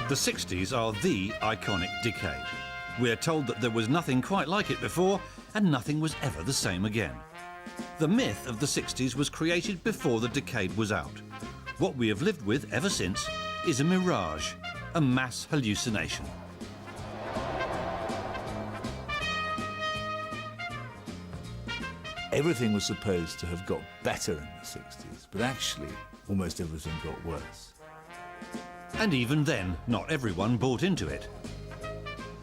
The 60s are the iconic decade. We're told that there was nothing quite like it before, and nothing was ever the same again. The myth of the 60s was created before the decade was out. What we have lived with ever since is a mirage, a mass hallucination. Everything was supposed to have got better in the 60s, but actually almost everything got worse. And even then, not everyone bought into it.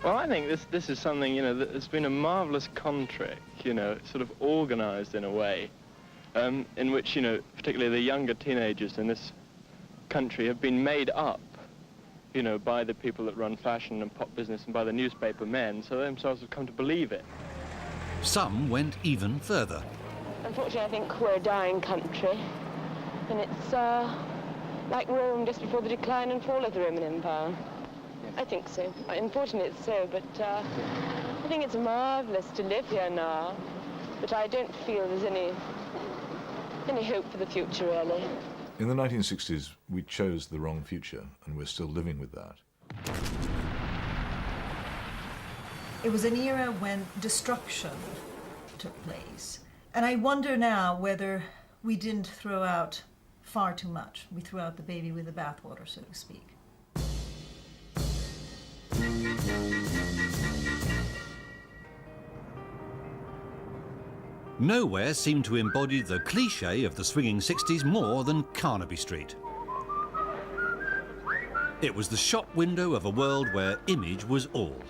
Well, I think this is something, that's been a marvellous con-trick, sort of organised in a way, in which, particularly the younger teenagers in this country have been made up, by the people that run fashion and pop business and by the newspaper men, so they themselves have come to believe it. Some went even further. Unfortunately, I think we're a dying country, and it's like Rome just before the decline and fall of the Roman Empire. I think so. Unfortunately, it's so, but I think it's marvellous to live here now, but I don't feel there's any hope for the future, really. In the 1960s, we chose the wrong future, and we're still living with that. It was an era when destruction took place. And I wonder now whether we didn't throw out far too much. We threw out the baby with the bathwater, so to speak. Nowhere seemed to embody the cliché of the swinging 60s more than Carnaby Street. It was the shop window of a world where image was all.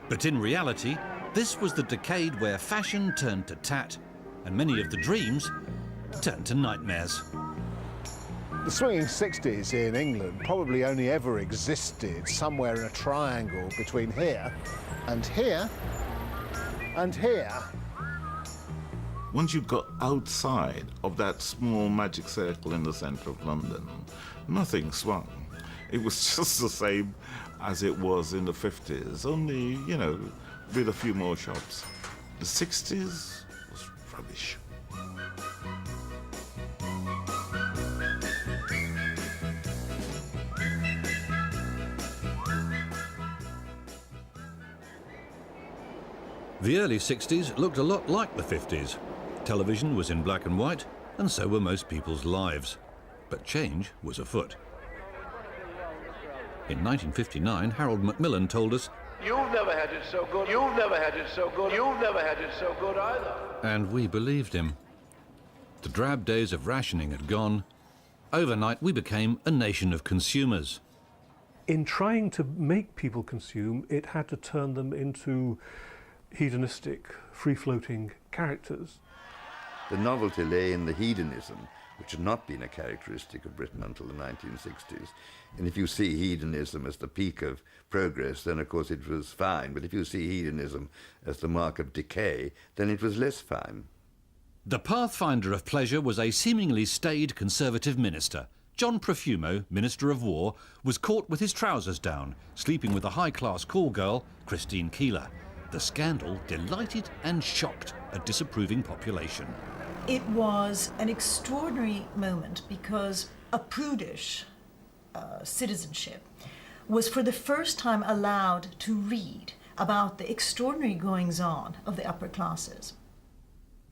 But in reality, this was the decade where fashion turned to tat, and many of the dreams turned to nightmares. The swinging 60s in England probably only ever existed somewhere in a triangle between here and here and here. Once you got outside of that small magic circle in the centre of London, nothing swung. It was just the same as it was in the 50s, only, with a few more shops. The 60s was rubbish. The early 60s looked a lot like the 50s. Television was in black and white, and so were most people's lives. But change was afoot. In 1959, Harold Macmillan told us, "You've never had it so good, you've never had it so good, you've never had it so good either." And we believed him. The drab days of rationing had gone. Overnight, we became a nation of consumers. In trying to make people consume, it had to turn them into hedonistic, free-floating characters. The novelty lay in the hedonism, which had not been a characteristic of Britain until the 1960s. And if you see hedonism as the peak of progress, then of course it was fine. But if you see hedonism as the mark of decay, then it was less fine. The pathfinder of pleasure was a seemingly staid Conservative minister. John Profumo, Minister of War, was caught with his trousers down, sleeping with a high-class call girl, Christine Keeler. The scandal delighted and shocked a disapproving population. It was an extraordinary moment because a prudish citizenship was for the first time allowed to read about the extraordinary goings-on of the upper classes.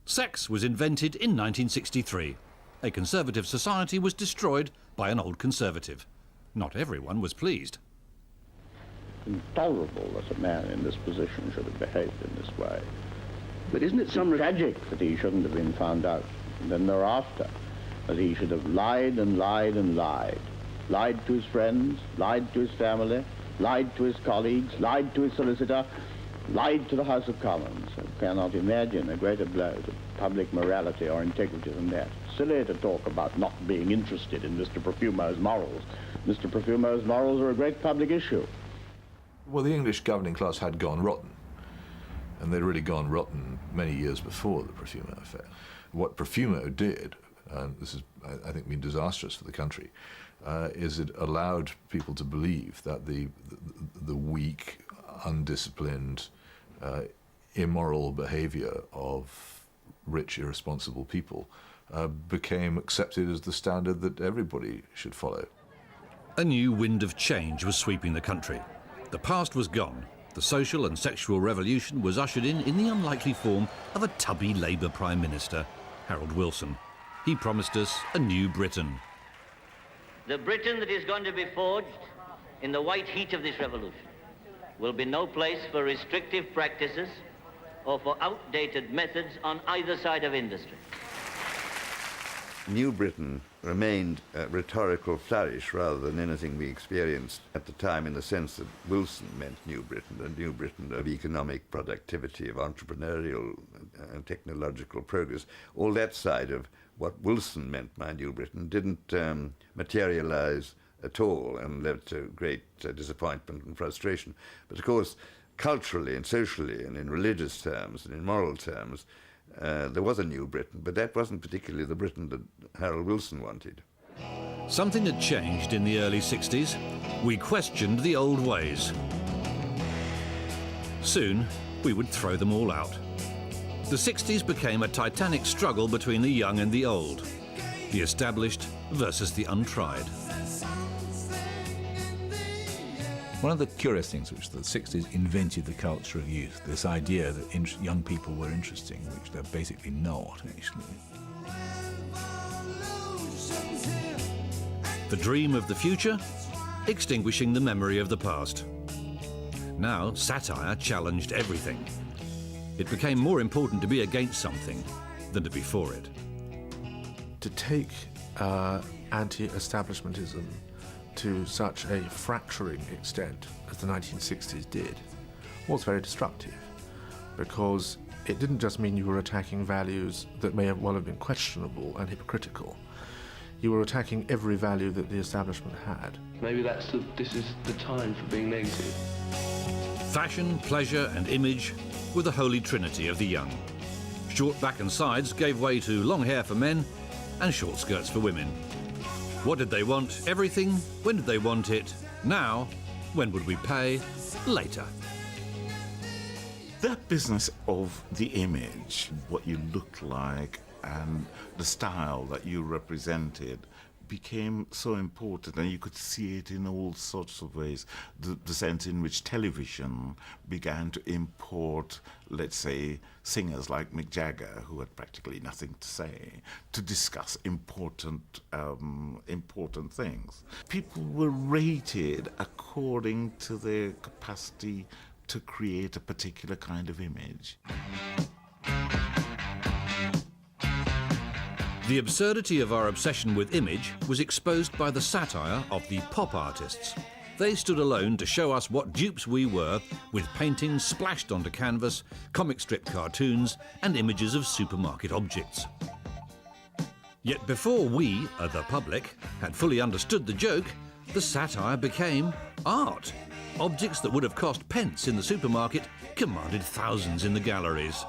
Sex was invented in 1963. A conservative society was destroyed by an old conservative. Not everyone was pleased. Intolerable that a man in this position should have behaved in this way. But isn't it some tragic that he shouldn't have been found out, and then thereafter, that he should have lied and lied and lied. Lied to his friends, lied to his family, lied to his colleagues, lied to his solicitor, lied to the House of Commons. I cannot imagine a greater blow to public morality or integrity than that. Silly to talk about not being interested in Mr. Profumo's morals. Mr. Profumo's morals are a great public issue. Well, the English governing class had gone rotten, and they'd really gone rotten many years before the Profumo affair. What Profumo did, and this has, I think, been disastrous for the country, is it allowed people to believe that the weak, undisciplined, immoral behavior of rich, irresponsible people became accepted as the standard that everybody should follow. A new wind of change was sweeping the country. The past was gone. The social and sexual revolution was ushered in the unlikely form of a tubby Labour Prime Minister, Harold Wilson. He promised us a new Britain. The Britain that is going to be forged in the white heat of this revolution will be no place for restrictive practices or for outdated methods on either side of industry. New Britain remained a rhetorical flourish rather than anything we experienced at the time, in the sense that Wilson meant New Britain, the New Britain of economic productivity, of entrepreneurial and technological progress. All that side of what Wilson meant by New Britain didn't materialize at all and led to great disappointment and frustration. But of course, culturally and socially and in religious terms and in moral terms, there was a new Britain, but that wasn't particularly the Britain that Harold Wilson wanted. Something had changed in the early 60s. We questioned the old ways. Soon, we would throw them all out. The 60s became a titanic struggle between the young and the old, the established versus the untried. One of the curious things which the 60s invented the culture of youth, this idea that young people were interesting, which they're basically not, actually. The dream of the future, extinguishing the memory of the past. Now, satire challenged everything. It became more important to be against something than to be for it. To take anti-establishmentism to such a fracturing extent as the 1960s did was very destructive, because it didn't just mean you were attacking values that may well have been questionable and hypocritical. You were attacking every value that the establishment had. Maybe this is the time for being negative. Fashion, pleasure and image were the holy trinity of the young. Short back and sides gave way to long hair for men and short skirts for women. What did they want? Everything. When did they want it? Now. When would we pay? Later. That business of the image, what you looked like and the style that you represented, became so important, and you could see it in all sorts of ways. The sense in which television began to import, let's say, singers like Mick Jagger, who had practically nothing to say, to discuss important things. People were rated according to their capacity to create a particular kind of image. The absurdity of our obsession with image was exposed by the satire of the pop artists. They stood alone to show us what dupes we were, with paintings splashed onto canvas, comic strip cartoons, and images of supermarket objects. Yet before we, the public, had fully understood the joke, the satire became art. Objects that would have cost pence in the supermarket commanded thousands in the galleries.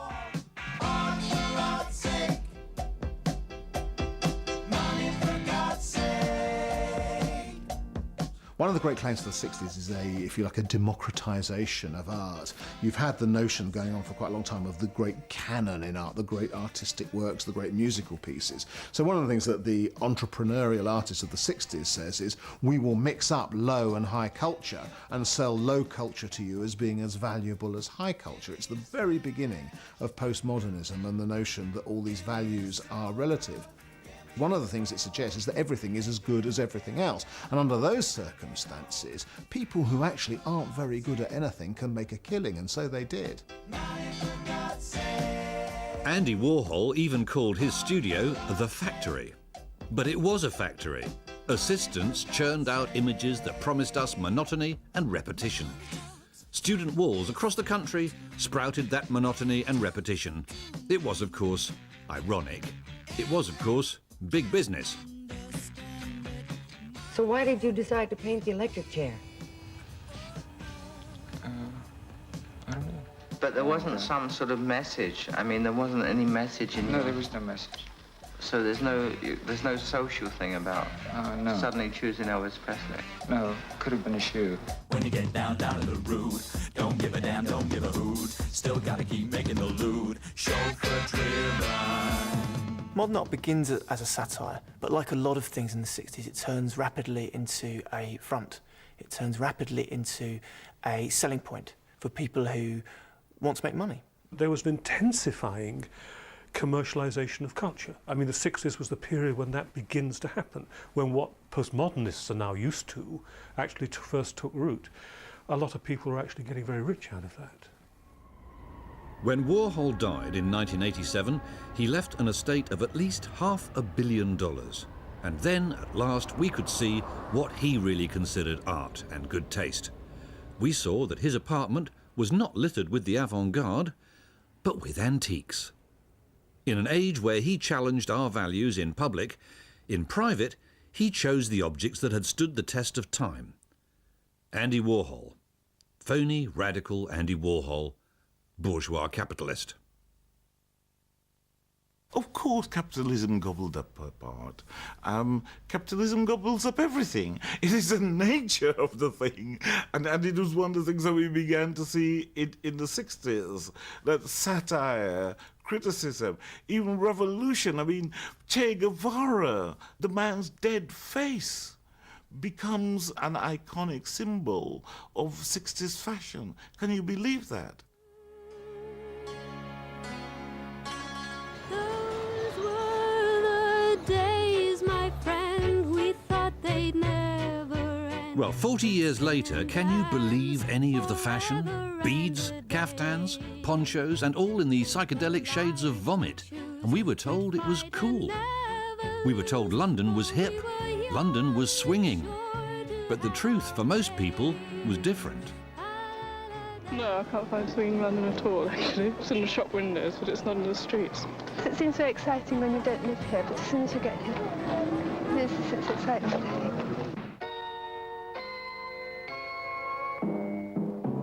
One of the great claims of the 60s is if you like, a democratization of art. You've had the notion going on for quite a long time of the great canon in art, the great artistic works, the great musical pieces. So one of the things that the entrepreneurial artist of the 60s says is, we will mix up low and high culture and sell low culture to you as being as valuable as high culture. It's the very beginning of postmodernism and the notion that all these values are relative. One of the things it suggests is that everything is as good as everything else. And under those circumstances, people who actually aren't very good at anything can make a killing, and so they did. Andy Warhol even called his studio the factory. But it was a factory. Assistants churned out images that promised us monotony and repetition. Student walls across the country sprouted that monotony and repetition. It was, of course, ironic. It was, of course, big business. So why did you decide to paint the electric chair? I don't know. But there wasn't some sort of message. I mean, there wasn't any message in. No, there was no message. So there's no social thing about no. Suddenly choosing Elvis Presley. No, could have been a shoe. When you get down to the road, don't give a damn, don't give a hoot. Still gotta keep making the loot. Chauffeur driven. Modern art begins as a satire, but like a lot of things in the 60s, it turns rapidly into a front. It turns rapidly into a selling point for people who want to make money. There was an intensifying commercialisation of culture. I mean, the 60s was the period when that begins to happen, when what postmodernists are now used to actually first took root. A lot of people are actually getting very rich out of that. When Warhol died in 1987, he left an estate of at least $500 million. And then, at last, we could see what he really considered art and good taste. We saw that his apartment was not littered with the avant-garde, but with antiques. In an age where he challenged our values in public, in private, he chose the objects that had stood the test of time. Andy Warhol. Phony, radical Andy Warhol, bourgeois capitalist. Of course, capitalism gobbled up art. Capitalism gobbles up everything. It is the nature of the thing. And it was one of the things that we began to see in the 60s, that satire, criticism, even revolution. I mean, Che Guevara, the man's dead face, becomes an iconic symbol of 60s fashion. Can you believe that? Well, 40 years later, can you believe any of the fashion? Beads, caftans, ponchos, and all in the psychedelic shades of vomit. And we were told it was cool. We were told London was hip, London was swinging. But the truth, for most people, was different. No, I can't find swinging London at all, actually. It's in the shop windows, but it's not in the streets. It seems so exciting when you don't live here, but as soon as you get here, it's exciting.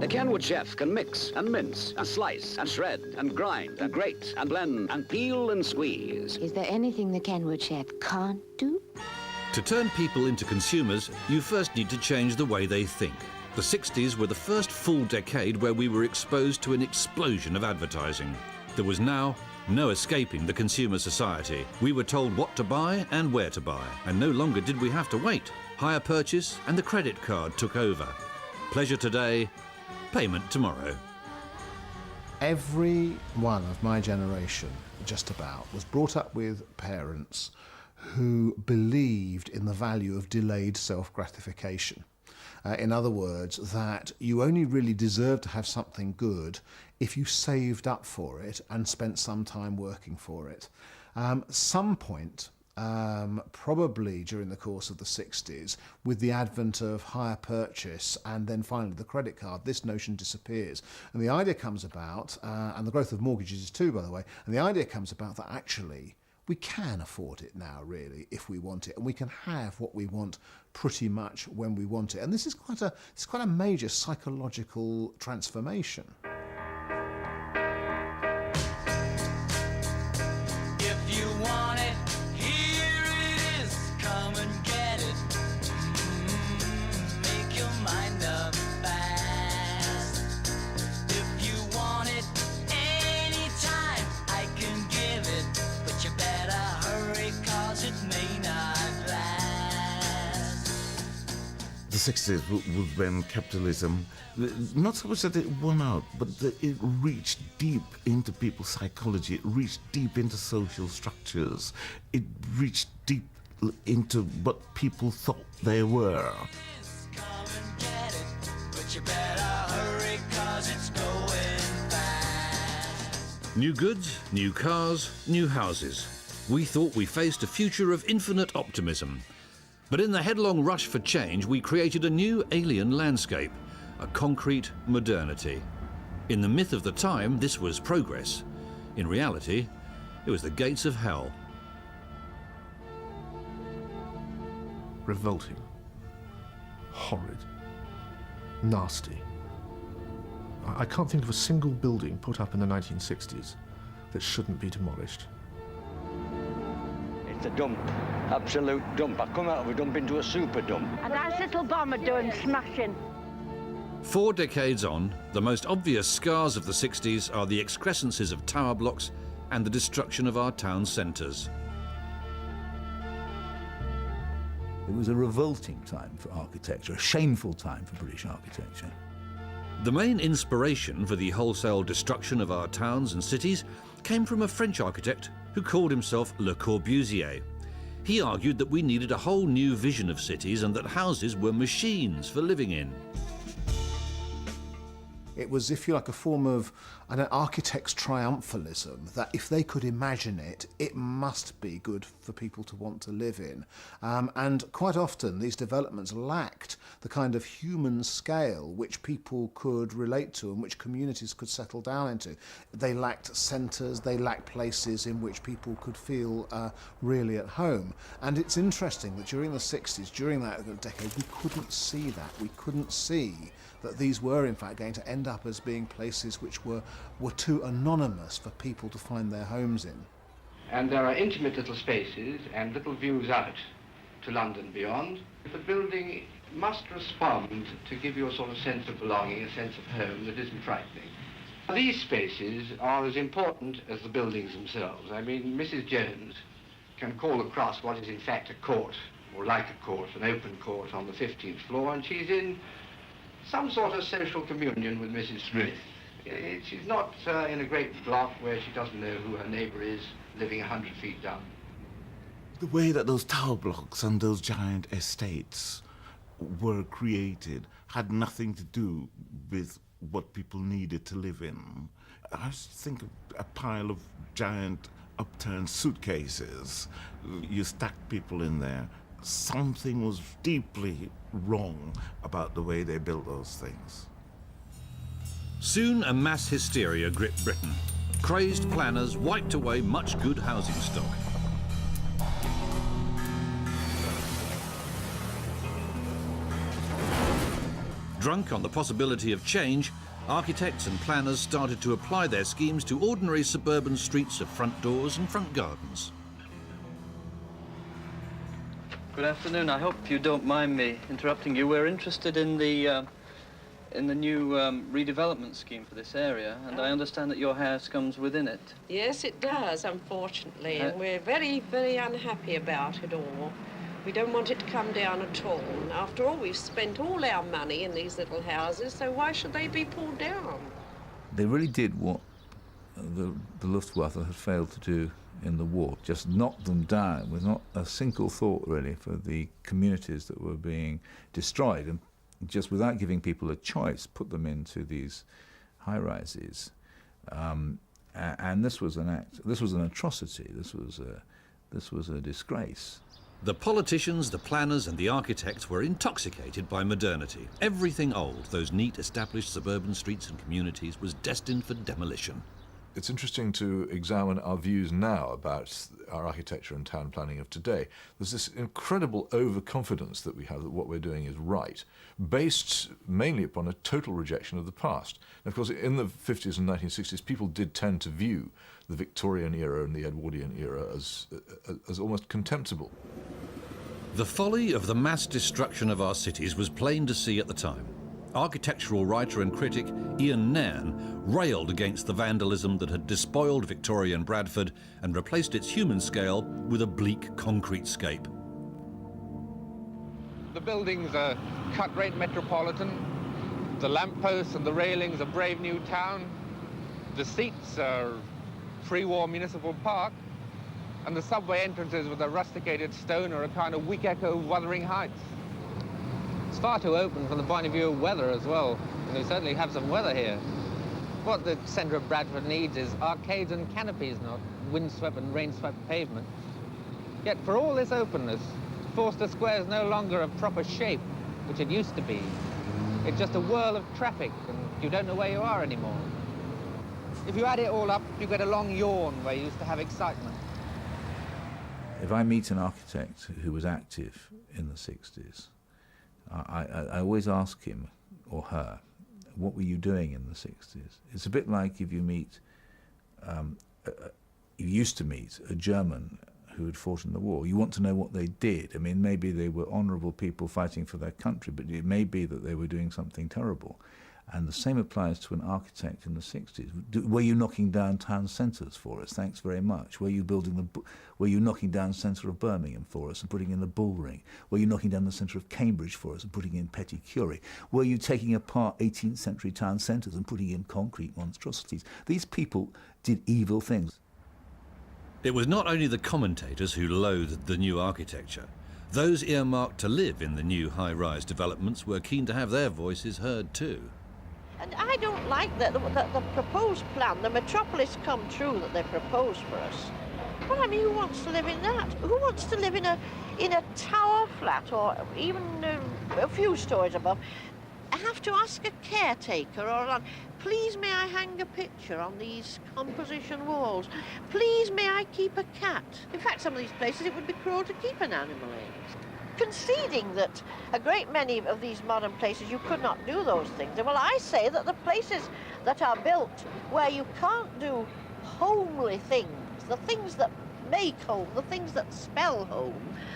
The Kenwood chef can mix and mince and slice and shred and grind and grate and blend and peel and squeeze. Is there anything the Kenwood chef can't do? To turn people into consumers, you first need to change the way they think. The 60s were the first full decade where we were exposed to an explosion of advertising. There was now no escaping the consumer society. We were told what to buy and where to buy, and no longer did we have to wait. Hire purchase and the credit card took over. Pleasure today, payment tomorrow. Every one of my generation, just about, was brought up with parents who believed in the value of delayed self-gratification. In other words, that you only really deserve to have something good if you saved up for it and spent some time working for it. Some point, probably during the course of the 60s, with the advent of hire purchase and then finally the credit card, this notion disappears. And the idea comes about, and the growth of mortgages too, by the way, and the idea comes about that actually we can afford it now, really, if we want it, and we can have what we want pretty much when we want it. And this is quite a major psychological transformation. If you want it, here it is. Come and get it. Make your mind up fast. If you want it anytime, I can give it. But you better hurry, 'cause it may not last. The 60s was when capitalism, not so much that it won out, but that it reached deep into people's psychology, it reached deep into social structures, it reached deep into what people thought they were. Come and get it, but you better hurry, 'cause it's going fast. New goods, new cars, new houses. We thought we faced a future of infinite optimism. But in the headlong rush for change, we created a new alien landscape, a concrete modernity. In the myth of the time, this was progress. In reality, it was the gates of hell. Revolting, horrid, nasty. I can't think of a single building put up in the 1960s that shouldn't be demolished. It's a dump, absolute dump. I come out of a dump into a super dump. A nice little bomber doing smashing. 4 decades on, the most obvious scars of the 60s are the excrescences of tower blocks and the destruction of our town centres. It was a revolting time for architecture, a shameful time for British architecture. The main inspiration for the wholesale destruction of our towns and cities came from a French architect who called himself Le Corbusier. He argued that we needed a whole new vision of cities and that houses were machines for living in. It was, if you like, a form of an architect's triumphalism, that if they could imagine it, it must be good for people to want to live in. And quite often these developments lacked the kind of human scale which people could relate to and which communities could settle down into. They lacked centres, they lacked places in which people could feel really at home. And it's interesting that during the 60s, during that decade, we couldn't see that. We couldn't see that these were in fact going to end up as being places which were too anonymous for people to find their homes in. And there are intimate little spaces and little views out to London beyond. The building must respond to give you a sort of sense of belonging, a sense of home that isn't frightening. These spaces are as important as the buildings themselves. I mean, Mrs. Jones can call across what is in fact a court, or like a court, an open court on the 15th floor, and she's in some sort of social communion with Mrs. Smith. She's not in a great block where she doesn't know who her neighbour is living 100 feet down. The way that those tower blocks and those giant estates were created had nothing to do with what people needed to live in. I just think of a pile of giant upturned suitcases. You stacked people in there. Something was deeply wrong about the way they built those things. Soon a mass hysteria gripped Britain. Crazed planners wiped away much good housing stock. Drunk on the possibility of change, architects and planners started to apply their schemes to ordinary suburban streets of front doors and front gardens. Good afternoon. I hope you don't mind me interrupting you. We're interested in the new redevelopment scheme for this area, and I understand that your house comes within it. Yes, it does, unfortunately, and we're very, very unhappy about it all. We don't want it to come down at all. And after all, we've spent all our money in these little houses, so why should they be pulled down? They really did what the Luftwaffe had failed to do in the war, just knocked them down with not a single thought really for the communities that were being destroyed, and just without giving people a choice put them into these high-rises. And this was an act, this was an atrocity, this was a disgrace. The politicians, the planners and the architects were intoxicated by modernity. Everything old, those neat established suburban streets and communities, was destined for demolition. It's interesting to examine our views now about our architecture and town planning of today. There's this incredible overconfidence that we have that what we're doing is right, based mainly upon a total rejection of the past. And of course, in the 50s and 1960s, people did tend to view the Victorian era and the Edwardian era as almost contemptible. The folly of the mass destruction of our cities was plain to see at the time. Architectural writer and critic Ian Nairn railed against the vandalism that had despoiled Victorian Bradford and replaced its human scale with a bleak concrete scape. The buildings are cut-rate metropolitan, the lampposts and the railings are brave new town, the seats are pre-war municipal park, and the subway entrances with a rusticated stone are a kind of weak echo of Wuthering Heights. It's far too open from the point of view of weather as well, and we certainly have some weather here. What the centre of Bradford needs is arcades and canopies, not windswept and rain-swept pavement. Yet for all this openness, Forster Square is no longer a proper shape, which it used to be. It's just a whirl of traffic, and you don't know where you are anymore. If you add it all up, you get a long yawn where you used to have excitement. If I meet an architect who was active in the 60s, I always ask him or her, what were you doing in the 60s? It's a bit like if you meet, you used to meet a German who had fought in the war. You want to know what they did. I mean, maybe they were honourable people fighting for their country, but it may be that they were doing something terrible. And the same applies to an architect in the 60s. Were you knocking down town centres for us? Thanks very much. Were you knocking down the centre of Birmingham for us and putting in the Bull Ring? Were you knocking down the centre of Cambridge for us and putting in Petty Curie? Were you taking apart 18th century town centres and putting in concrete monstrosities? These people did evil things. It was not only the commentators who loathed the new architecture. Those earmarked to live in the new high-rise developments were keen to have their voices heard too. And I don't like that the proposed plan, the metropolis come true that they proposed for us. Well, I mean, who wants to live in that? Who wants to live in a tower flat or even a few stories above? I have to ask a caretaker or please may I hang a picture on these composition walls? Please may I keep a cat? In fact, some of these places it would be cruel to keep an animal in. Conceding that a great many of these modern places you could not do those things. Well, I say that the places that are built where you can't do homely things, the things that make home, the things that spell home,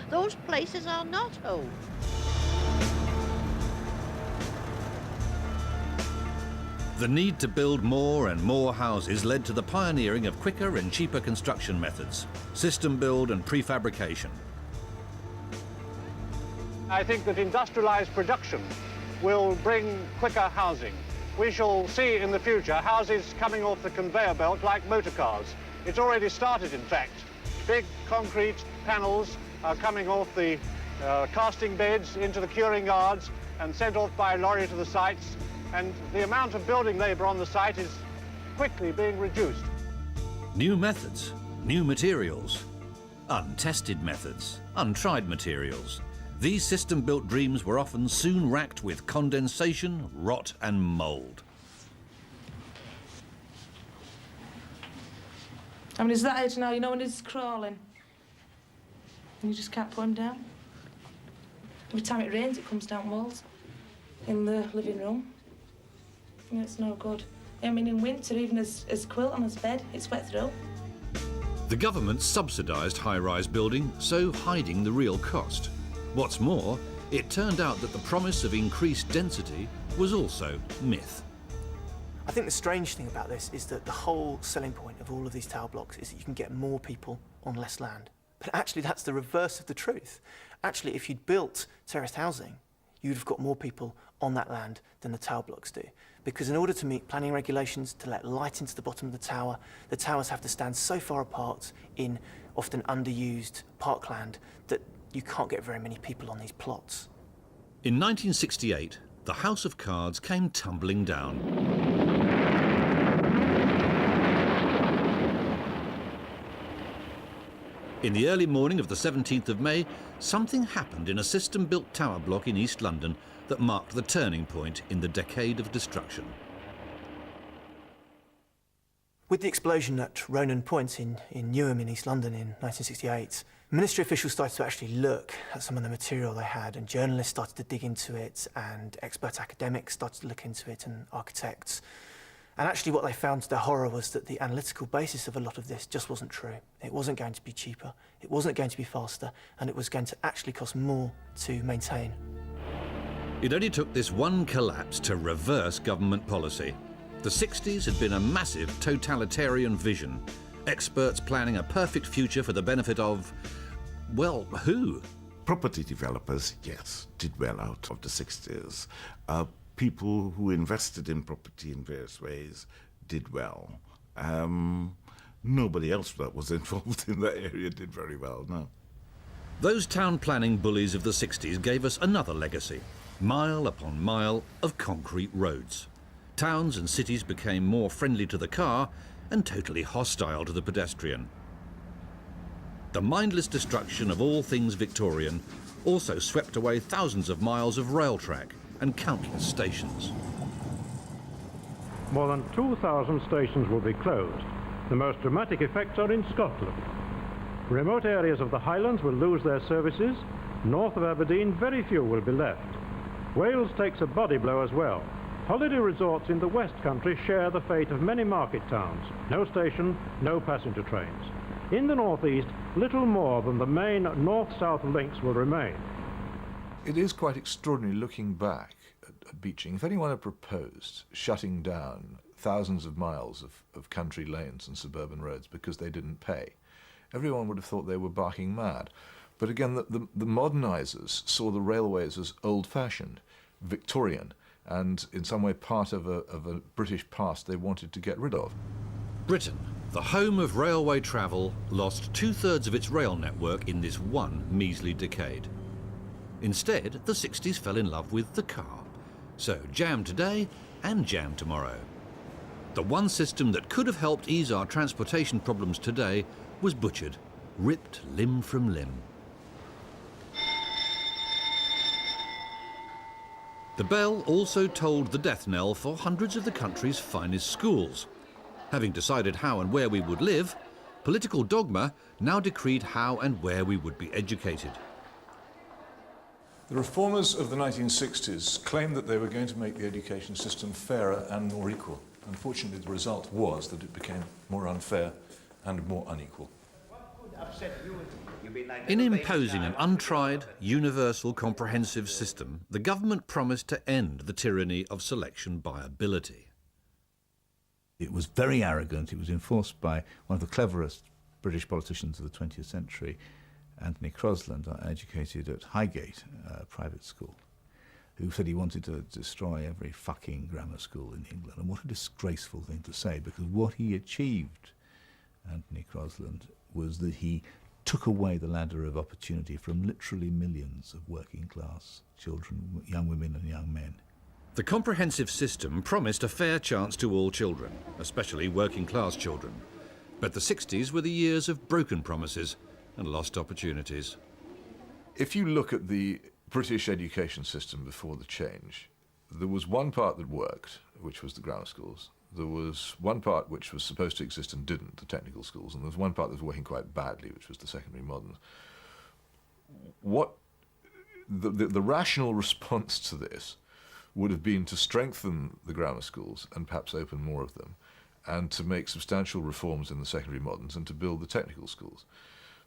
those places are not home. The need to build more and more houses led to the pioneering of quicker and cheaper construction methods, system build and prefabrication. I think that industrialized production will bring quicker housing. We shall see in the future houses coming off the conveyor belt like motor cars. It's already started, in fact. Big concrete panels are coming off the casting beds into the curing yards and sent off by lorry to the sites, and the amount of building labour on the site is quickly being reduced. New methods, new materials, untested methods, untried materials. These system-built dreams were often soon racked with condensation, rot and mould. I mean, it's that age now, you know, when it's crawling. And you just can't put them down. Every time it rains, it comes down walls in the living room. And it's no good. I mean, in winter, even as quilt on his bed, it's wet through. The government subsidised high-rise building, so hiding the real cost. What's more, it turned out that the promise of increased density was also myth. I think the strange thing about this is that the whole selling point of all of these tower blocks is that you can get more people on less land. But actually that's the reverse of the truth. Actually, if you'd built terraced housing, you'd have got more people on that land than the tower blocks do. Because in order to meet planning regulations, to let light into the bottom of the towers have to stand so far apart in often underused parkland that you can't get very many people on these plots. In 1968, the House of Cards came tumbling down. In the early morning of the 17th of May, something happened in a system-built tower block in East London that marked the turning point in the decade of destruction. With the explosion at Ronan Point in Newham in East London in 1968, ministry officials started to actually look at some of the material they had, and journalists started to dig into it, and expert academics started to look into it, and architects. And actually what they found to their horror was that the analytical basis of a lot of this just wasn't true. It wasn't going to be cheaper, it wasn't going to be faster, and it was going to actually cost more to maintain. It only took this one collapse to reverse government policy. The 60s had been a massive totalitarian vision, experts planning a perfect future for the benefit of, well, who? Property developers, yes, did well out of the 60s. People who invested in property in various ways did well. Nobody else that was involved in that area did very well, no. Those town planning bullies of the 60s gave us another legacy, mile upon mile of concrete roads. Towns and cities became more friendly to the car and totally hostile to the pedestrian. The mindless destruction of all things Victorian also swept away thousands of miles of rail track and countless stations. More than 2,000 stations will be closed. The most dramatic effects are in Scotland. Remote areas of the Highlands will lose their services. North of Aberdeen, very few will be left. Wales takes a body blow as well. Holiday resorts in the West Country share the fate of many market towns. No station, no passenger trains. In the northeast, little more than the main north-south links will remain. It is quite extraordinary looking back at Beeching. If anyone had proposed shutting down thousands of miles of country lanes and suburban roads because they didn't pay, everyone would have thought they were barking mad. But again, the modernisers saw the railways as old-fashioned, Victorian, and in some way part of a British past they wanted to get rid of. Britain, the home of railway travel, lost 2/3 of its rail network in this one measly decade. Instead, the 60s fell in love with the car. So jam today and jam tomorrow. The one system that could have helped ease our transportation problems today was butchered, ripped limb from limb. The bell also tolled the death knell for hundreds of the country's finest schools. Having decided how and where we would live, political dogma now decreed how and where we would be educated. The reformers of the 1960s claimed that they were going to make the education system fairer and more equal. Unfortunately, the result was that it became more unfair and more unequal. In imposing an untried, universal, comprehensive system, the government promised to end the tyranny of selection by ability. It was very arrogant. It was enforced by one of the cleverest British politicians of the 20th century, Anthony Crosland, educated at Highgate, a private school, who said he wanted to destroy every fucking grammar school in England. And what a disgraceful thing to say, because what he achieved, Anthony Crosland, was that he took away the ladder of opportunity from literally millions of working class children, young women and young men. The comprehensive system promised a fair chance to all children, especially working class children. But the 60s were the years of broken promises and lost opportunities. If you look at the British education system before the change, there was one part that worked, which was the grammar schools. There was one part which was supposed to exist and didn't, the technical schools, and there was one part that was working quite badly, which was the secondary moderns. What the rational response to this would have been to strengthen the grammar schools and perhaps open more of them, and to make substantial reforms in the secondary moderns and to build the technical schools.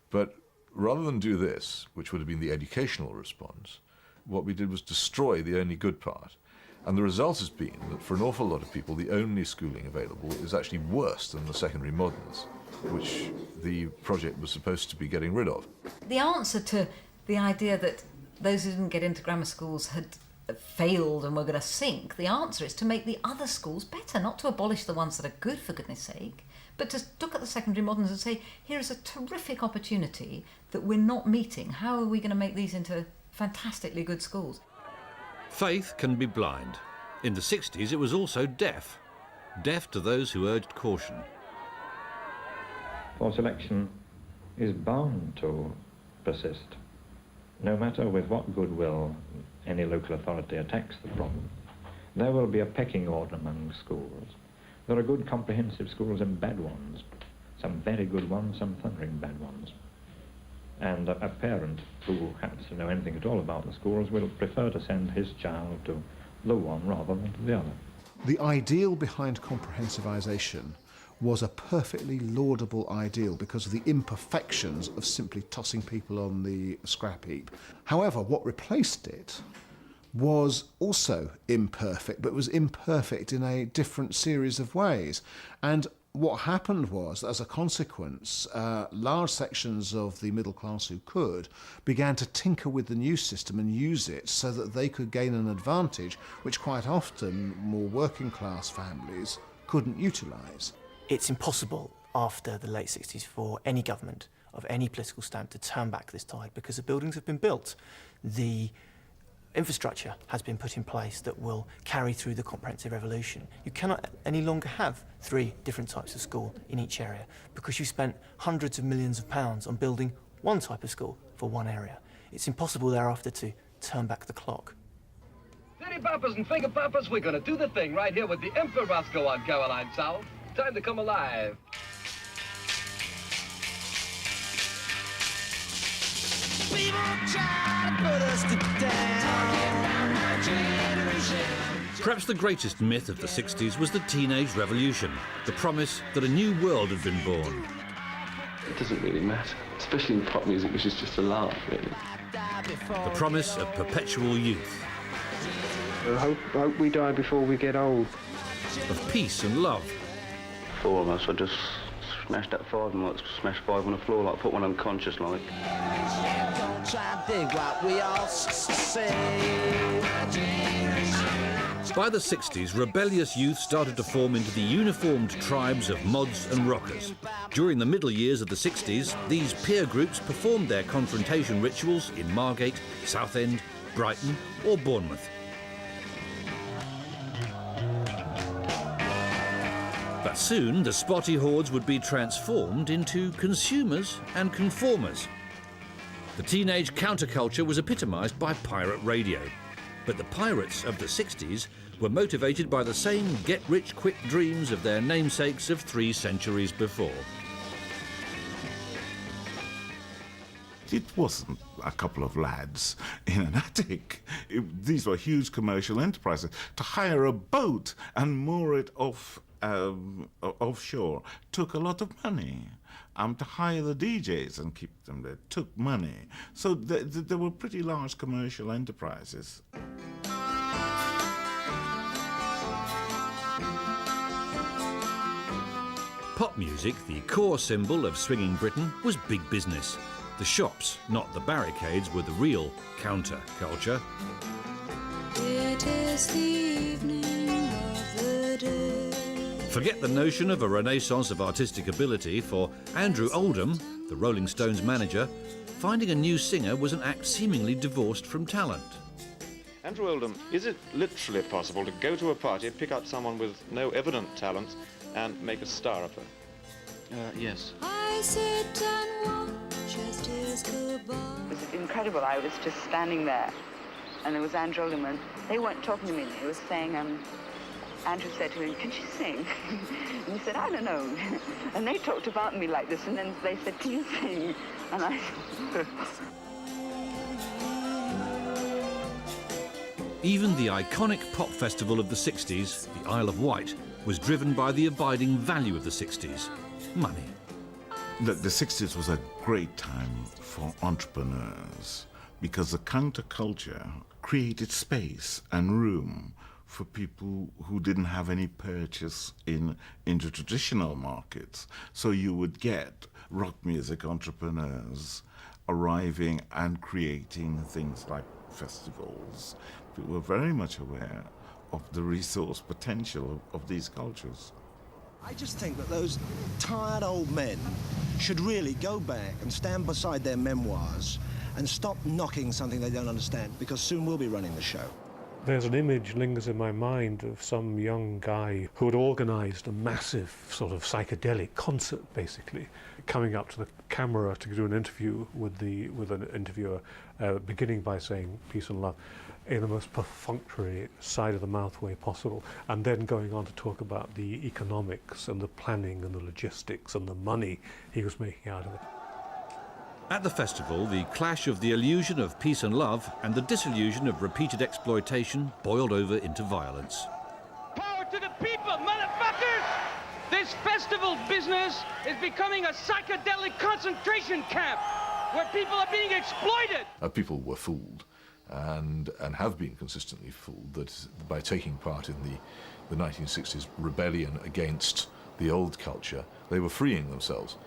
But rather than do this, which would have been the educational response, what we did was destroy the only good part. And the result has been that for an awful lot of people, the only schooling available is actually worse than the secondary moderns, which the project was supposed to be getting rid of. The answer to the idea that those who didn't get into grammar schools had failed and were going to sink, the answer is to make the other schools better, not to abolish the ones that are good, for goodness sake, but to look at the secondary moderns and say, here is a terrific opportunity that we're not meeting. How are we going to make these into fantastically good schools? Faith can be blind. In the 60s, it was also deaf. Deaf to those who urged caution. Forced selection is bound to persist. No matter with what goodwill any local authority attacks the problem, there will be a pecking order among schools. There are good comprehensive schools and bad ones. Some very good ones, some thundering bad ones. And a parent who happens to know anything at all about the schools will prefer to send his child to the one rather than to the other. The ideal behind comprehensivization was a perfectly laudable ideal because of the imperfections of simply tossing people on the scrap heap. However, what replaced it was also imperfect, but it was imperfect in a different series of ways. And what happened was, as a consequence, large sections of the middle class who could began to tinker with the new system and use it so that they could gain an advantage which quite often more working class families couldn't utilise. It's impossible after the late 60s for any government of any political stamp to turn back this tide, because the buildings have been built. The infrastructure has been put in place that will carry through the comprehensive revolution. You cannot any longer have 3 different types of school in each area because you spent hundreds of millions of pounds on building one type of school for one area. It's impossible thereafter to turn back the clock. Fitty poppers and finger poppers, we're gonna do the thing right here with the Emperor Roscoe on Caroline South. Time to come alive. People try to put us to down. Perhaps the greatest myth of the 60s was the teenage revolution, the promise that a new world had been born. It doesn't really matter, especially in pop music, which is just a laugh, really. the promise of perpetual youth, I hope we die before we get old. of peace and love. 4 of us, I just smashed that 5 and like smashed 5 on the floor, like put one unconscious like. Don't try and dig what we all say. By the 60s, rebellious youth started to form into the uniformed tribes of mods and rockers. During the middle years of the 60s, these peer groups performed their confrontation rituals in Margate, Southend, Brighton or Bournemouth. But soon, the spotty hordes would be transformed into consumers and conformers. The teenage counterculture was epitomised by pirate radio. But the pirates of the 60s were motivated by the same get-rich-quick dreams of their namesakes of 3 centuries before. It wasn't a couple of lads in an attic. These were huge commercial enterprises. To hire a boat and moor it offshore took a lot of money. To hire the DJs and keep them there took money. So there were pretty large commercial enterprises. Pop music, the core symbol of swinging Britain, was big business. The shops, not the barricades, were the real counter-culture. It is the evening of the day. Forget the notion of a renaissance of artistic ability. For Andrew Oldham, the Rolling Stones manager, finding a new singer was an act seemingly divorced from talent. Andrew Oldham, is it literally possible to go to a party, pick up someone with no evident talent and make a star of her? Yes. I sit and watch as days go by. It was incredible. I was just standing there, and there was Andrew Oldham, and they weren't talking to me. They were saying, Andrew said to him, "Can she sing?" And he said, "I don't know." And they talked about me like this, and then they said, "Can you sing?" And I Even the iconic pop festival of the 60s, the Isle of Wight, was driven by the abiding value of the 60s, money. The 60s was a great time for entrepreneurs because the counterculture created space and room for people who didn't have any purchase into traditional markets. So you would get rock music entrepreneurs arriving and creating things like festivals. People were very much aware of the resource potential of these cultures. I just think that those tired old men should really go back and stand beside their memoirs and stop knocking something they don't understand, because soon we'll be running the show. There's an image lingers in my mind of some young guy who had organised a massive sort of psychedelic concert, basically, coming up to the camera to do an interview with an interviewer, beginning by saying peace and love in the most perfunctory side-of-the-mouth way possible, and then going on to talk about the economics and the planning and the logistics and the money he was making out of it. At the festival, the clash of the illusion of peace and love and the disillusion of repeated exploitation boiled over into violence. Power to the people, motherfuckers! This festival business is becoming a psychedelic concentration camp where people are being exploited! People were fooled and have been consistently fooled that by taking part in the 1960s rebellion against the old culture, they were freeing themselves.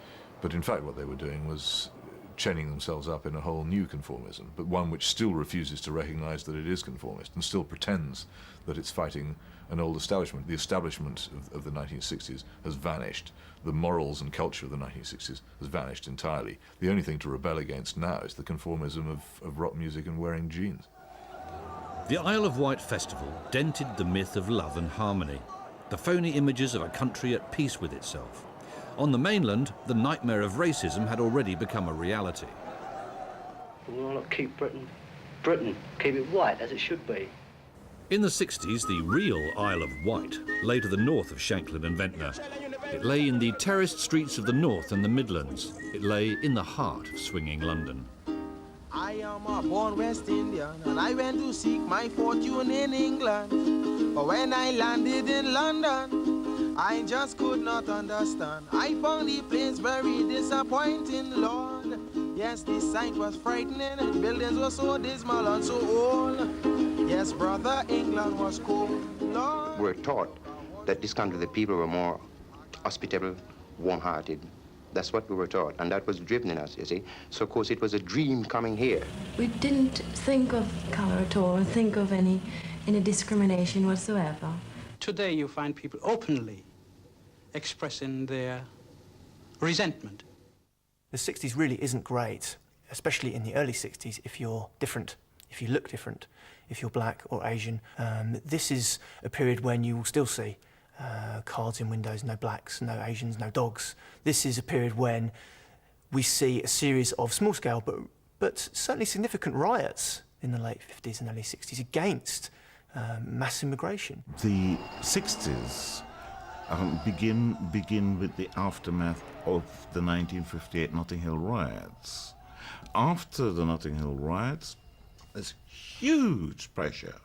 But in fact what they were doing was chaining themselves up in a whole new conformism, but one which still refuses to recognise that it is conformist and still pretends that it's fighting an old establishment. The establishment of the 1960s has vanished. The morals and culture of the 1960s has vanished entirely. The only thing to rebel against now is the conformism of rock music and wearing jeans. The Isle of Wight festival dented the myth of love and harmony, the phony images of a country at peace with itself. On the mainland, the nightmare of racism had already become a reality. We'll not keep Britain, keep it white as it should be. In the 60s, the real Isle of Wight lay to the north of Shanklin and Ventnor. It lay in the terraced streets of the north and the Midlands. It lay in the heart of swinging London. I am a born West Indian, and I went to seek my fortune in England. But when I landed in London, I just could not understand. I found the place very disappointing, Lord. Yes, the sight was frightening, buildings were so dismal and so old. Yes, brother, England was cold. Lord. We're taught that this country, the people were more hospitable, warm-hearted. That's what we were taught, and that was driven in us, you see. So, of course, it was a dream coming here. We didn't think of colour at all, or think of any discrimination whatsoever. Today you find people openly expressing their resentment. The 60s really isn't great, especially in the early 60s, if you're different, if you look different, if you're black or Asian. This is a period when you will still see cards in windows, no blacks, no Asians, no dogs. This is a period when we see a series of small-scale but certainly significant riots in the late 50s and early 60s against mass immigration. The 60s begin with the aftermath of the 1958 Notting Hill riots. After the Notting Hill riots, there's huge pressure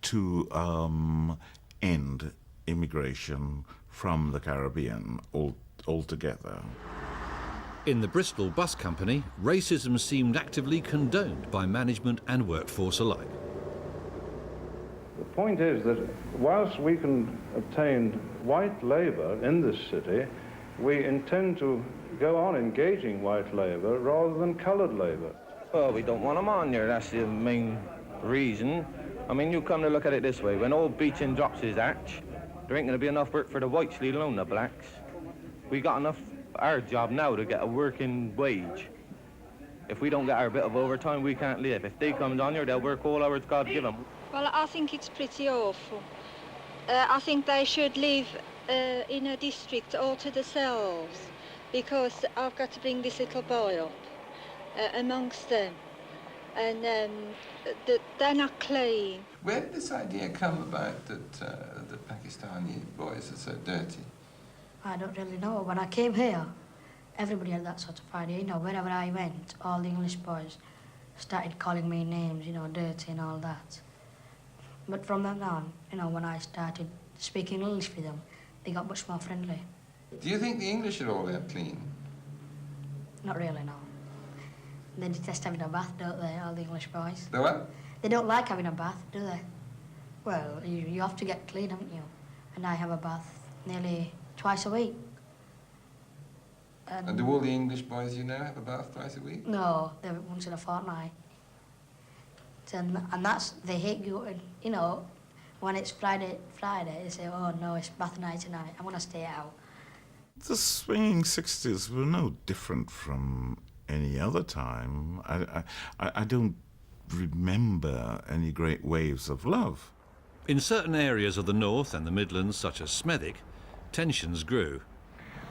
to end immigration from the Caribbean altogether. In the Bristol Bus Company, racism seemed actively condoned by management and workforce alike. The point is that whilst we can obtain white labour in this city, we intend to go on engaging white labour rather than coloured labour. Well, we don't want them on here, that's the main reason. I mean, you come to look at it this way, when old Beeching drops his hatch, there ain't going to be enough work for the whites, let alone the blacks. We got enough, our job now, to get a working wage. If we don't get our bit of overtime, we can't live. If they come down here, they'll work all hours God give them. Well, I think it's pretty awful. I think they should live in a district all to themselves, because I've got to bring this little boy up amongst them, and they're not clean. Where did this idea come about that the Pakistani boys are so dirty? I don't really know. When I came here, everybody had that sort of idea. You know, wherever I went, all the English boys started calling me names, you know, dirty and all that. But from then on, you know, when I started speaking English with them, they got much more friendly. Do you think the English are all that clean? Not really, no. They detest having a bath, don't they, all the English boys? The what? They don't like having a bath, do they? Well, you have to get clean, haven't you? And I have a bath nearly twice a week. And do all the English boys you know have a bath twice a week? No, they're once in a fortnight. And that's, they hate going, you know, when it's Friday, they say, oh no, it's bath night tonight, I'm gonna stay out. The swinging 60s were no different from any other time. I don't remember any great waves of love. In certain areas of the North and the Midlands, such as Smethwick, tensions grew.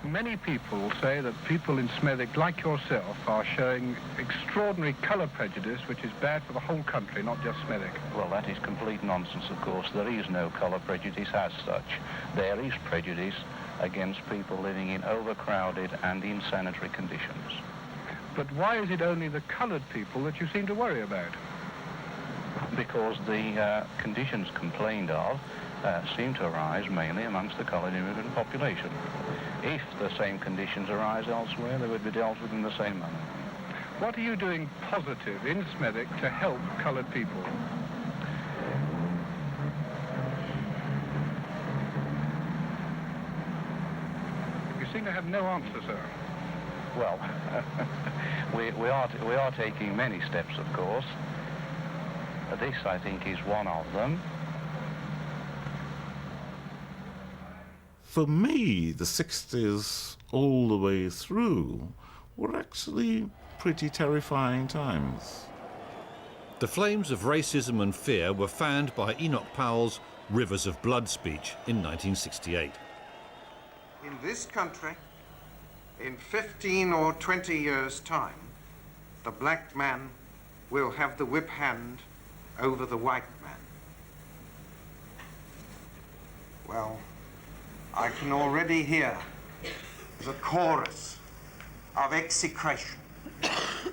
Many people say that people in Smethwick, like yourself, are showing extraordinary colour prejudice, which is bad for the whole country, not just Smethwick. Well, that is complete nonsense, of course. There is no colour prejudice as such. There is prejudice against people living in overcrowded and insanitary conditions. But why is it only the coloured people that you seem to worry about? Because the conditions complained of seem to arise mainly amongst the coloured immigrant population. If the same conditions arise elsewhere, they would be dealt with in the same manner. What are you doing positive in Smethwick to help coloured people? You seem to have no answer, sir. Well, we are taking many steps, of course. This, I think, is one of them. For me, the 60s all the way through were actually pretty terrifying times. The flames of racism and fear were fanned by Enoch Powell's Rivers of Blood speech in 1968. In this country, in 15 or 20 years' time, the black man will have the whip hand over the white man. Well, I can already hear the chorus of execration.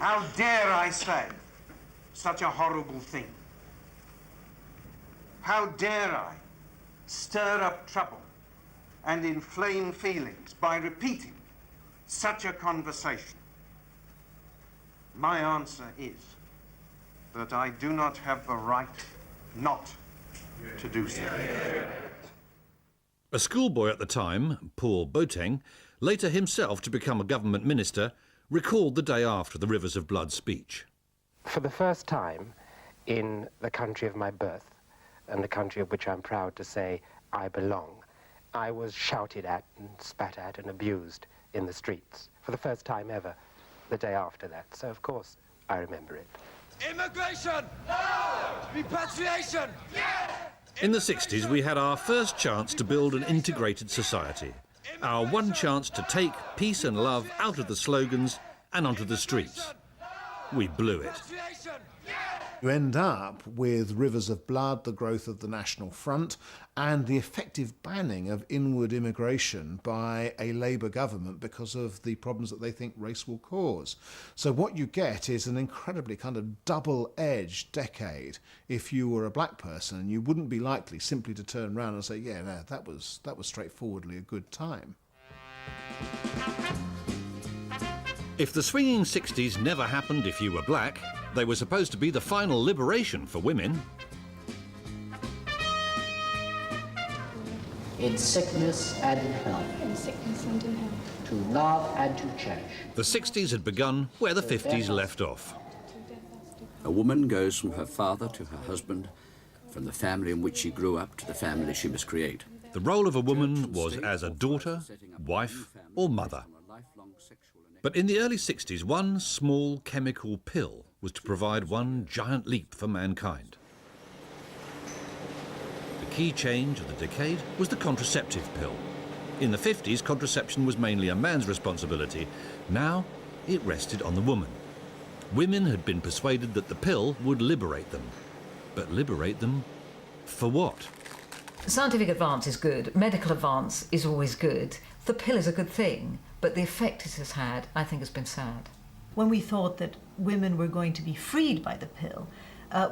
How dare I say such a horrible thing? How dare I stir up trouble and inflame feelings by repeating such a conversation? My answer is that I do not have the right not to do so. A schoolboy at the time, Paul Boateng, later himself to become a government minister, recalled the day after the Rivers of Blood speech. For the first time in the country of my birth, and the country of which I'm proud to say I belong, I was shouted at and spat at and abused in the streets. For the first time ever, the day after that. So, of course, I remember it. Immigration! No! Repatriation! Yes! In the 60s, we had our first chance to build an integrated society. Our one chance to take peace and love out of the slogans and onto the streets. We blew it. You end up with Rivers of Blood, the growth of the National Front, and the effective banning of inward immigration by a Labour government because of the problems that they think race will cause. So what you get is an incredibly kind of double-edged decade if you were a black person, and you wouldn't be likely simply to turn around and say, yeah, no, that was straightforwardly a good time. If the swinging 60s never happened if you were black, they were supposed to be the final liberation for women. In sickness and in health. In sickness and in health. To love and to cherish. The 60s had begun where the 50s left off. A woman goes from her father to her husband, from the family in which she grew up to the family she must create. The role of a woman was as a daughter, wife, or mother. But in the early 60s, one small chemical pill was to provide one giant leap for mankind. The key change of the decade was the contraceptive pill. In the 50s, contraception was mainly a man's responsibility. Now, it rested on the woman. Women had been persuaded that the pill would liberate them. But liberate them for what? Scientific advance is good. Medical advance is always good. The pill is a good thing, but the effect it has had, I think, has been sad. When we thought that women were going to be freed by the pill,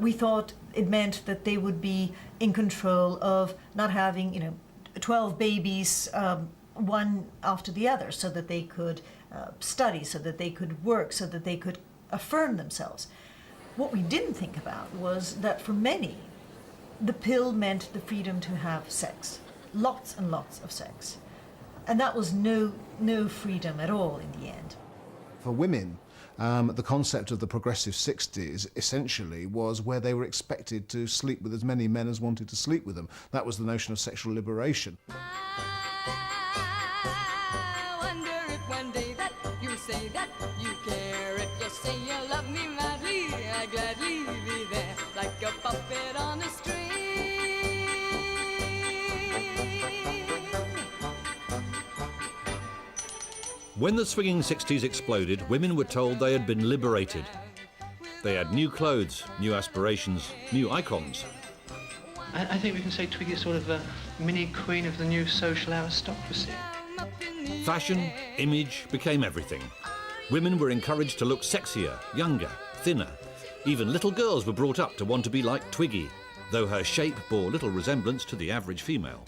we thought it meant that they would be in control of not having, 12 babies, one after the other, so that they could study, so that they could work, so that they could affirm themselves. What we didn't think about was that for many, the pill meant the freedom to have sex, lots and lots of sex. And that was no freedom at all in the end. For women, the concept of the progressive 60s essentially was where they were expected to sleep with as many men as wanted to sleep with them. That was the notion of sexual liberation. I wonder if one day that you say that you care. If you say you love me madly, I gladly be there like a puppet on a string. When the swinging 60s exploded, women were told they had been liberated. They had new clothes, new aspirations, new icons. I think we can say Twiggy is sort of a mini queen of the new social aristocracy. Fashion, image became everything. Women were encouraged to look sexier, younger, thinner. Even little girls were brought up to want to be like Twiggy, though her shape bore little resemblance to the average female.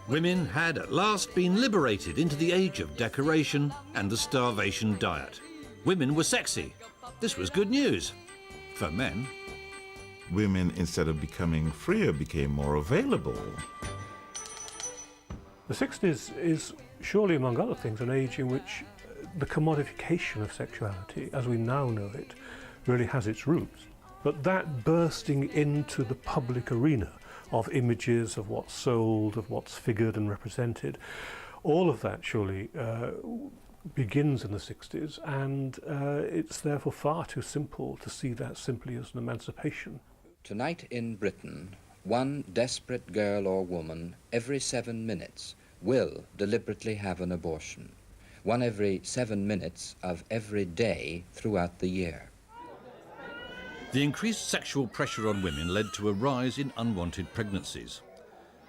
Women had at last been liberated into the age of decoration and the starvation diet. Women were sexy. This was good news. For men. Women, instead of becoming freer, became more available. The 60s is surely, among other things, an age in which the commodification of sexuality, as we now know it, really has its roots. But that bursting into the public arena of images, of what's sold, of what's figured and represented, all of that surely begins in the 60s, and it's therefore far too simple to see that simply as an emancipation. Tonight in Britain, one desperate girl or woman every 7 minutes will deliberately have an abortion. One every 7 minutes of every day throughout the year. The increased sexual pressure on women led to a rise in unwanted pregnancies.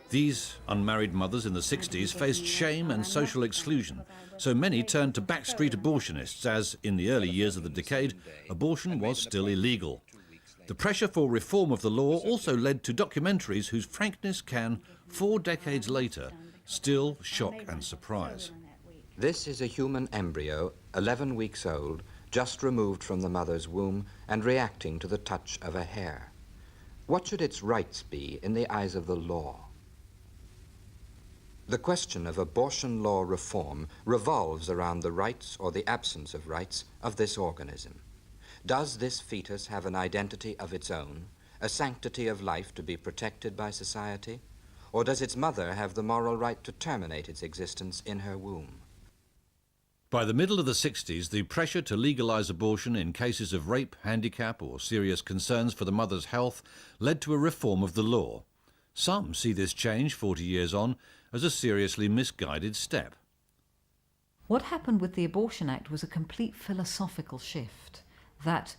These unmarried mothers in the 60s faced shame and social exclusion, so many turned to backstreet abortionists as, in the early years of the decade, abortion was still illegal. The pressure for reform of the law also led to documentaries whose frankness can, 4 decades later, still shock and surprise. This is a human embryo, 11 weeks old, just removed from the mother's womb and reacting to the touch of a hair. What should its rights be in the eyes of the law? The question of abortion law reform revolves around the rights or the absence of rights of this organism. Does this fetus have an identity of its own, a sanctity of life to be protected by society? Or does its mother have the moral right to terminate its existence in her womb? By the middle of the 60s, the pressure to legalise abortion in cases of rape, handicap or serious concerns for the mother's health led to a reform of the law. Some see this change 40 years on as a seriously misguided step. What happened with the Abortion Act was a complete philosophical shift, that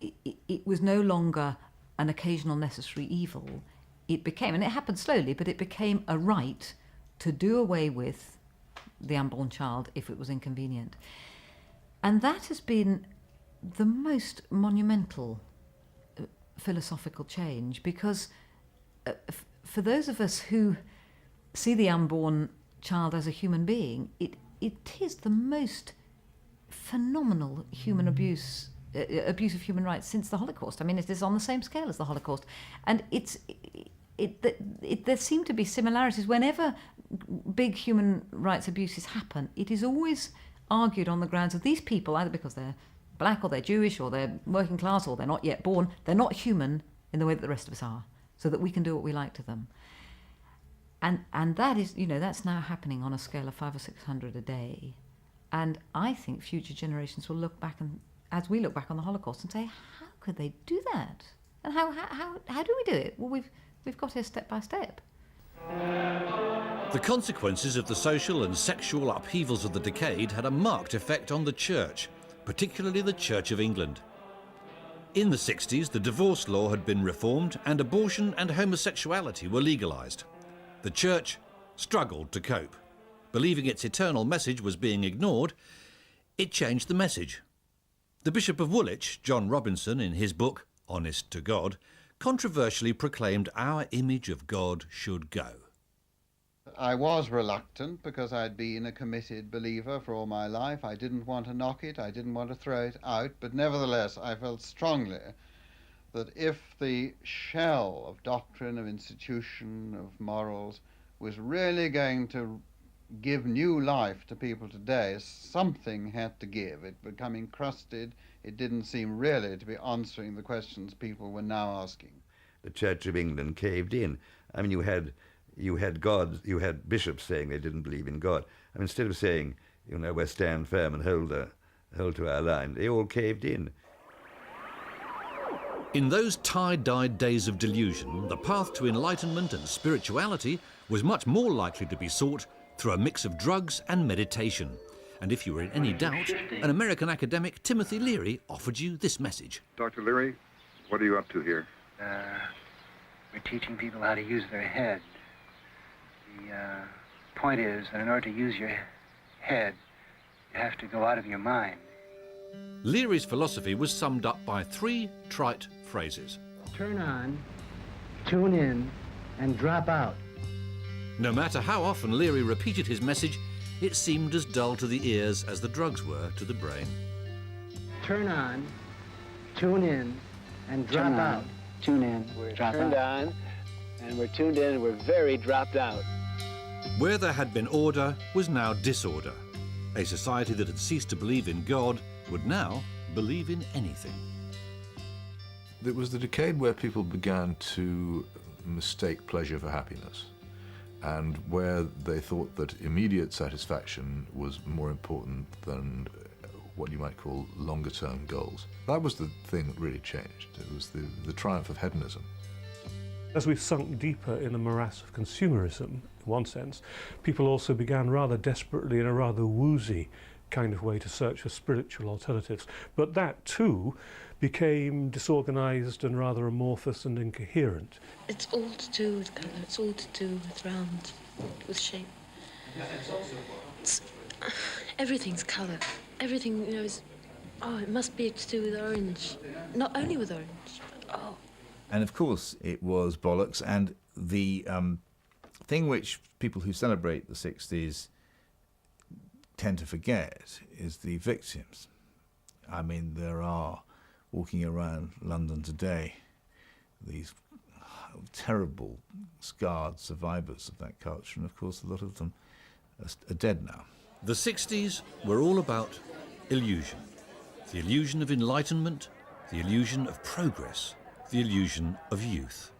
it was no longer an occasional necessary evil. It became, and it happened slowly, but it became a right to do away with the unborn child if it was inconvenient. And that has been the most monumental philosophical change, because for those of us who see the unborn child as a human being, it is the most phenomenal human abuse of human rights since the Holocaust. I mean, it is on the same scale as the Holocaust. And there seem to be similarities. Whenever big human rights abuses happen, it is always argued on the grounds of these people, either because they're black or they're Jewish or they're working class or they're not yet born, they're not human in the way that the rest of us are, so that we can do what we like to them. And that is, that's now happening on a scale of 500 or 600 a day. And I think future generations will look back, and as we look back on the Holocaust, and say, how could they do that? And how do we do it? Well, we've got here step by step. The consequences of the social and sexual upheavals of the decade had a marked effect on the Church, particularly the Church of England. In the 60s, the divorce law had been reformed and abortion and homosexuality were legalised. The Church struggled to cope. Believing its eternal message was being ignored, it changed the message. The Bishop of Woolwich, John Robinson, in his book, Honest to God, controversially proclaimed our image of God should go. I was reluctant because I'd been a committed believer for all my life. I didn't want to knock it, I didn't want to throw it out, but nevertheless I felt strongly that if the shell of doctrine, of institution, of morals was really going to give new life to people today, something had to give. It became encrusted. It didn't seem really to be answering the questions people were now asking. The Church of England caved in. I mean, you had bishops saying they didn't believe in God. I mean, instead of saying, we stand firm and hold to our line, they all caved in. In those tie-dyed days of delusion, the path to enlightenment and spirituality was much more likely to be sought through a mix of drugs and meditation. And if you were in any doubt, an American academic, Timothy Leary, offered you this message. Dr. Leary, what are you up to here? We're teaching people how to use their head. The point is that in order to use your head, you have to go out of your mind. Leary's philosophy was summed up by 3 trite phrases. Turn on, tune in, and drop out. No matter how often Leary repeated his message, it seemed as dull to the ears as the drugs were to the brain. Turn on, tune in, and drop out. Tune in, We're drop turned out. on, and we're tuned in, and we're very dropped out. Where there had been order was now disorder. A society that had ceased to believe in God would now believe in anything. It was the decade where people began to mistake pleasure for happiness, and where they thought that immediate satisfaction was more important than what you might call longer-term goals. That was the thing that really changed. It was the triumph of hedonism. As we've sunk deeper in the morass of consumerism, in one sense, people also began rather desperately in a rather woozy kind of way to search for spiritual alternatives. But that too became disorganized and rather amorphous and incoherent. It's all to do with colour, it's all to do with round, with shape. Everything's colour. Everything, is, it must be to do with orange. Not only with orange, but, And of course it was bollocks, and the thing which people who celebrate the 60s tend to forget is the victims. I mean, there are, walking around London today, these terrible, scarred survivors of that culture, and of course a lot of them are dead now. The 60s were all about illusion. The illusion of enlightenment, the illusion of progress, the illusion of youth.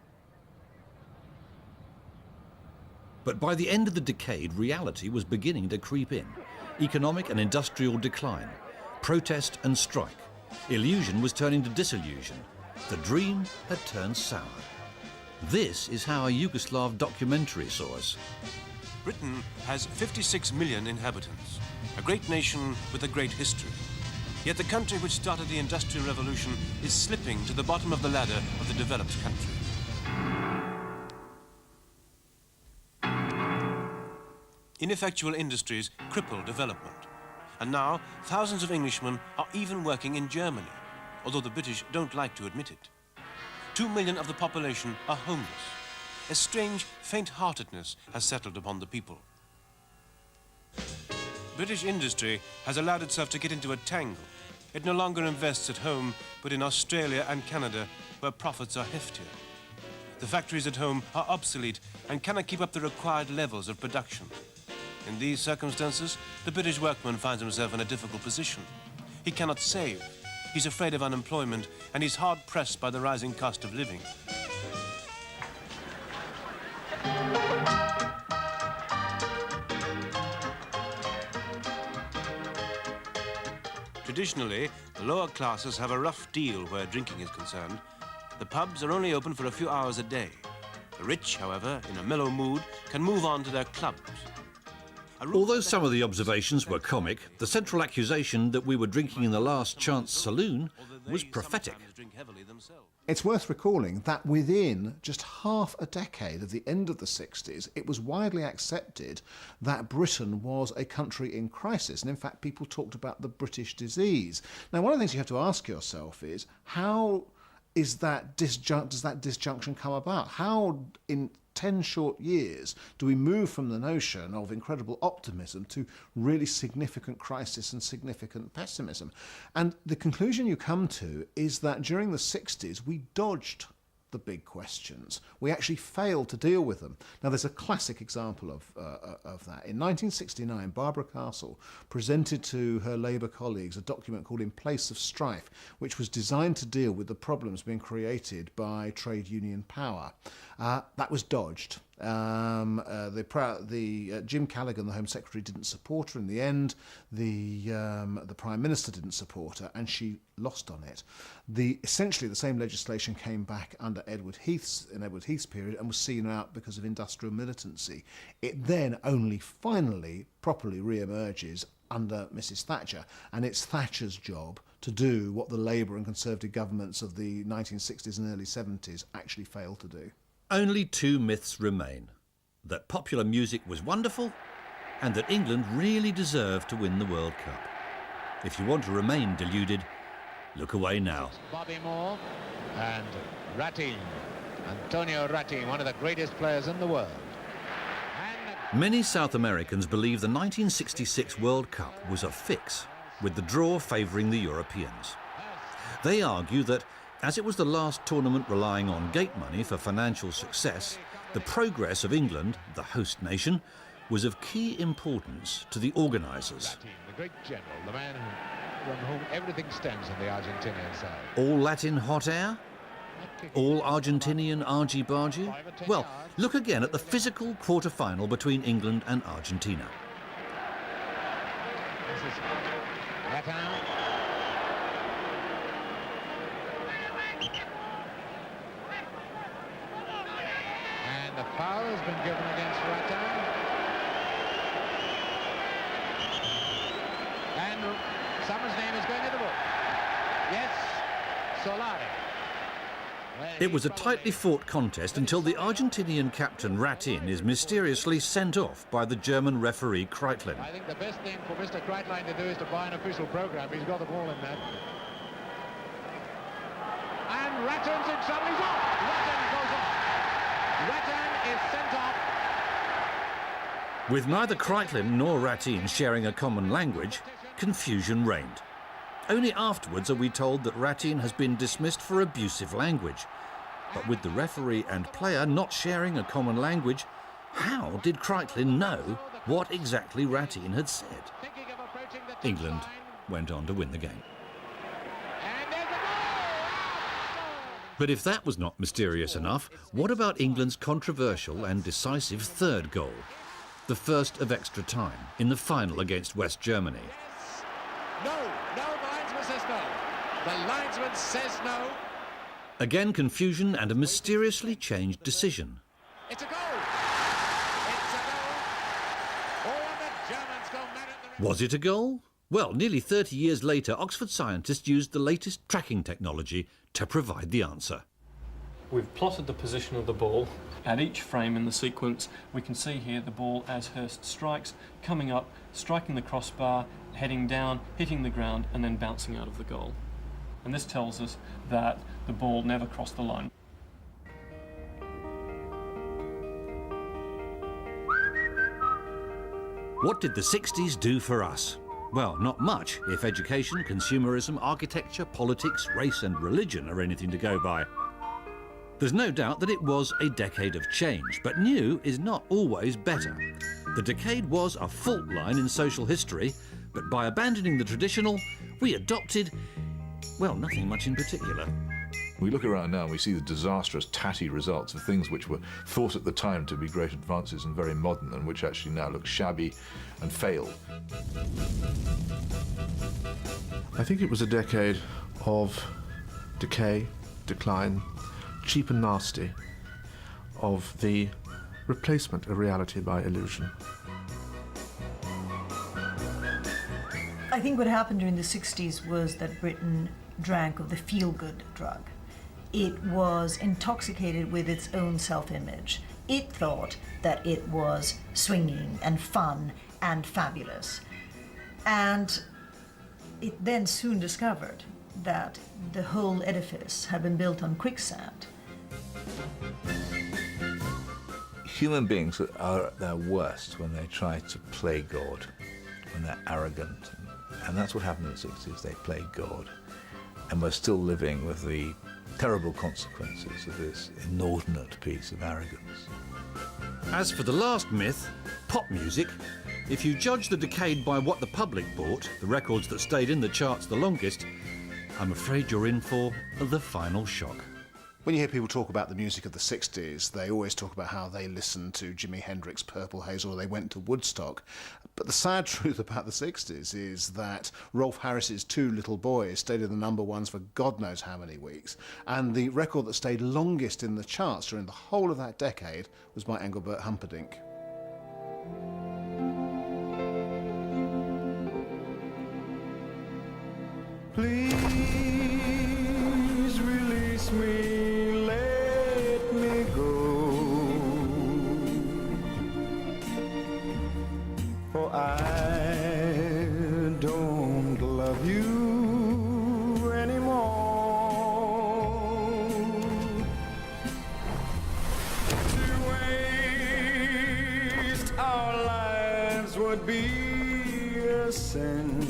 But by the end of the decade, reality was beginning to creep in. Economic and industrial decline, protest and strike. Illusion was turning to disillusion. The dream had turned sour. This is how a Yugoslav documentary saw us. Britain has 56 million inhabitants, a great nation with a great history. Yet the country which started the Industrial Revolution is slipping to the bottom of the ladder of the developed country. Ineffectual industries cripple development. And now, thousands of Englishmen are even working in Germany, although the British don't like to admit it. 2 million of the population are homeless. A strange faint-heartedness has settled upon the people. British industry has allowed itself to get into a tangle. It no longer invests at home, but in Australia and Canada, where profits are heftier. The factories at home are obsolete and cannot keep up the required levels of production. In these circumstances, the British workman finds himself in a difficult position. He cannot save, he's afraid of unemployment, and he's hard-pressed by the rising cost of living. Traditionally, the lower classes have a rough deal where drinking is concerned. The pubs are only open for a few hours a day. The rich, however, in a mellow mood, can move on to their clubs. Although some of the observations were comic, the central accusation that we were drinking in the last chance saloon was prophetic. It's worth recalling that within just half a decade of the end of the 60s, it was widely accepted that Britain was a country in crisis. And in fact, people talked about the British disease. Now, one of the things you have to ask yourself is, how does that disjunction come about? How, in 10 short years, do we move from the notion of incredible optimism to really significant crisis and significant pessimism? And the conclusion you come to is that during the 60s, we dodged the big questions. We actually failed to deal with them. Now, there's a classic example of that. In 1969, Barbara Castle presented to her Labour colleagues a document called In Place of Strife, which was designed to deal with the problems being created by trade union power. That was dodged. Jim Callaghan, the Home Secretary, didn't support her in the end. The Prime Minister didn't support her, and she lost on it. Essentially, the same legislation came back under Edward Heath's period and was seen out because of industrial militancy. It then only finally properly re-emerges under Mrs Thatcher, and it's Thatcher's job to do what the Labour and Conservative governments of the 1960s and early 70s actually failed to do. Only two myths remain: that popular music was wonderful and that England really deserved to win the World Cup. If you want to remain deluded, look away now. Bobby Moore and Ratin, Antonio Ratin, one of the greatest players in the world. Many South Americans believe the 1966 World Cup was a fix, with the draw favouring the Europeans. They argue that, as it was the last tournament relying on gate money for financial success, the progress of England, the host nation, was of key importance to the organisers. The great general, the man from whom everything stems on the Argentinian side. All Latin hot air? All Argentinian argy-bargy? Well, look again at the physical quarter-final between England and Argentina. This is Ratin. And the foul has been given against Ratin. And someone's name is going in the book. Yes, Solari. It was a tightly fought contest until the Argentinian captain Ratin is mysteriously sent off by the German referee Kreitlin. I think the best thing for Mr. Kreitlein to do is to buy an official program. He's got the ball in that. And Ratin's in trouble. He's off. Ratin goes off. Ratin is sent off. With neither Kreitlin nor Ratine sharing a common language, confusion reigned. Only afterwards are we told that Ratine has been dismissed for abusive language. But with the referee and player not sharing a common language, how did Kreitlin know what exactly Ratine had said? England went on to win the game. But if that was not mysterious enough, what about England's controversial and decisive third goal? The first of extra time in the final against West Germany. No, the linesman says no. The linesman says no. Again, confusion and a mysteriously changed decision. It's a goal. It's a goal. Oh, and the Germans go mad at the... Was it a goal? Well, nearly 30 years later, Oxford scientists used the latest tracking technology to provide the answer. We've plotted the position of the ball. At each frame in the sequence, we can see here the ball as Hurst strikes, coming up, striking the crossbar, heading down, hitting the ground, and then bouncing out of the goal. And this tells us that the ball never crossed the line. What did the 60s do for us? Well, not much, if education, consumerism, architecture, politics, race and religion are anything to go by. There's no doubt that it was a decade of change, but new is not always better. The decade was a fault line in social history, but by abandoning the traditional, we adopted, well, nothing much in particular. We look around now and we see the disastrous, tatty results of things which were thought at the time to be great advances and very modern, and which actually now look shabby and failed. I think it was a decade of decay, decline, cheap and nasty, of the replacement of reality by illusion. I think what happened during the 60s was that Britain drank of the feel-good drug. It was intoxicated with its own self-image. It thought that it was swinging and fun and fabulous. And it then soon discovered that the whole edifice had been built on quicksand. Human beings are at their worst when they try to play God, when they're arrogant. And that's what happened in the 60s. They played God. And we're still living with the terrible consequences of this inordinate piece of arrogance. As for the last myth, pop music, if you judge the decade by what the public bought, the records that stayed in the charts the longest, I'm afraid you're in for the final shock. When you hear people talk about the music of the 60s, they always talk about how they listened to Jimi Hendrix, Purple Haze, or they went to Woodstock. But the sad truth about the 60s is that Rolf Harris's Two Little Boys stayed in the number ones for God knows how many weeks, and the record that stayed longest in the charts during the whole of that decade was by Engelbert Humperdinck. Please release me, let me go, for I don't love you anymore. To waste our lives would be a sin.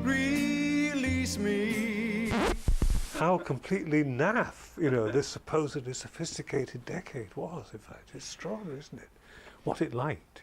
Release me. How completely naff, this supposedly sophisticated decade was, in fact. It's strong, isn't it? What it liked,